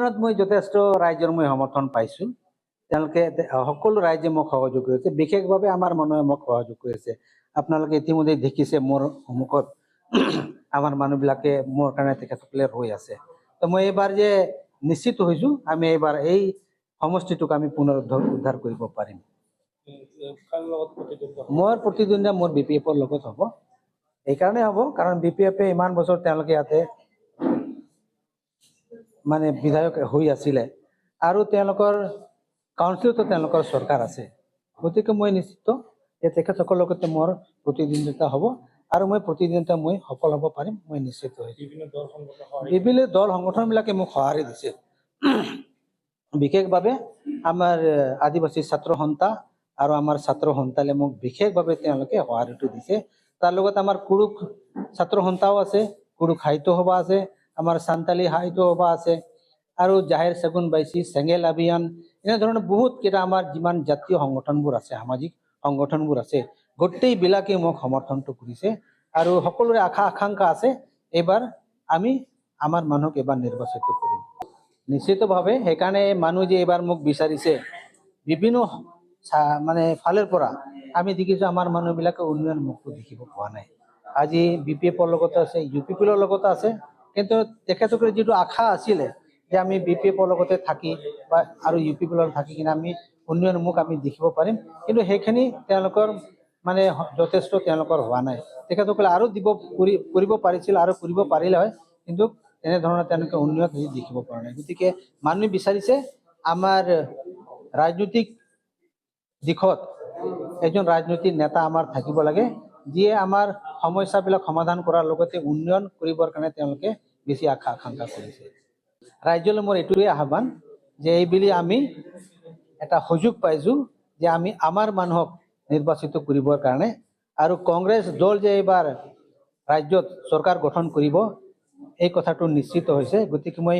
তুলনাত মই যথেষ্ট ৰাইজৰ মই সমৰ্থন পাইছোঁ। তেওঁলোকে সকলো ৰাইজে মোক সহযোগ কৰিছে, বিশেষভাৱে আমাৰ মানুহে মোক সহযোগ কৰিছে। আপোনালোকে ইতিমধ্যে দেখিছে মোৰ সন্মুখত আমাৰ মানুহবিলাকে মোৰ কাৰণে তেখেতসকলে ৰৈ আছে। তো মই এইবাৰ যে নিশ্চিত হৈছোঁ আমি এইবাৰ এই সমষ্টিটোক আমি পুনৰুদ্ধাৰ কৰিব পাৰিম। মোৰ প্ৰতিদ্বন্দ্বিতা মোৰ BPF ৰ লগত হ'ব। এইকাৰণে হ'ব কাৰণ BPF ইমান বছৰ তেওঁলোকে ইয়াতে মানে বিধায়ক হৈ আছিলে আৰু তেওঁলোকৰ কাউন্সিলতো তেওঁলোকৰ চৰকাৰ আছে। গতিকে মই নিশ্চিত যে তেখেতসকলৰ লগতে মোৰ প্ৰতিদ্বন্দ্বিতা হ'ব আৰু মই প্ৰতিদ্বন্দ্বিতা মই সফল হ'ব পাৰিম, মই নিশ্চিত হৈছোঁ। বিভিন্ন দল সংগঠনবিলাকে মোক সঁহাৰি দিছে। বিশেষভাৱে আমাৰ আদিবাসী ছাত্ৰ সন্থা আৰু আমাৰ ছাত্ৰ সন্থালে মোক বিশেষভাৱে তেওঁলোকে সঁহাৰিটো দিছে। তাৰ লগত আমাৰ কুৰুক ছাত্ৰ সন্থাও আছে, কুৰুক সাহিত্য সভা আছে, আমাৰ সান্তালী সাহিত্য সভা আছে আৰু জাহেৰ চেগুন বাইচি চেঙেল অভিযান এনেধৰণৰ বহুত কেইটা আমাৰ যিমান জাতীয় সংগঠনবোৰ আছে, সামাজিক সংগঠনবোৰ আছে, গোটেইবিলাকে মোক সমৰ্থনটো কৰিছে আৰু সকলোৰে আশা আকাংক্ষা আছে এইবাৰ আমি আমাৰ মানুহক এবাৰ নিৰ্বাচিত কৰিম নিশ্চিতভাৱে। সেইকাৰণে মানুহ যে এইবাৰ মোক বিচাৰিছে বিভিন্ন মানে ফালৰ পৰা আমি দেখিছোঁ আমাৰ মানুহবিলাকে উন্নয়ন মুখটো দেখিব পোৱা নাই। আজি BPF ৰ লগত আছে, UPP ৰ লগত আছে, কিন্তু তেখেতসকলে যিটো আশা আছিলে যে আমি BPF ৰ লগতে থাকি বা আৰু UPP ৰ লগত থাকি কিনে আমি উন্নয়নমুখ আমি দেখিব পাৰিম, কিন্তু সেইখিনি তেওঁলোকৰ মানে যথেষ্ট তেওঁলোকৰ হোৱা নাই। তেখেতসকলে আৰু কৰিব পাৰিছিল আৰু কৰিব পাৰিলে হয়, কিন্তু এনেধৰণৰ তেওঁলোকে উন্নয়ন দেখিব পৰা নাই। গতিকে মানুহে বিচাৰিছে আমাৰ ৰাজনৈতিক দিশত এজন ৰাজনৈতিক নেতা আমাৰ থাকিব লাগে, যিয়ে আমাৰ সমস্যাবিলাক সমাধান কৰাৰ লগতে উন্নয়ন কৰিবৰ কাৰণে তেওঁলোকে বেছি আশা আকাংক্ষা কৰিছে। ৰাজ্যলৈ মোৰ এইটোৱে আহ্বান যে এইবুলি আমি এটা সুযোগ পাইছোঁ যে আমি আমাৰ মানুহক নিৰ্বাচিত কৰিবৰ কাৰণে, আৰু কংগ্ৰেছ দল যে এইবাৰ ৰাজ্যত চৰকাৰ গঠন কৰিব এই কথাটো নিশ্চিত হৈছে। গতিকে মই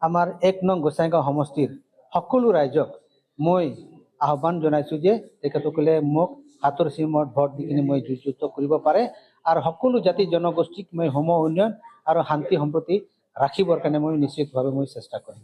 আমাৰ 1 নং গোসাইগাঁও সমষ্টিৰ সকলো ৰাইজক মই আহ্বান জনাইছোঁ যে তেখেতসকলে মোক হাতৰ চিমত ভোট দি কিনে মই জয়যুক্ত কৰিব পাৰে আৰু সকলো জাতি জনগোষ্ঠীক মই সম উন্নয়ন আৰু শান্তি সম্প্ৰীতি ৰাখিবৰ কাৰণে মই নিশ্চিতভাৱে মই চেষ্টা কৰিম।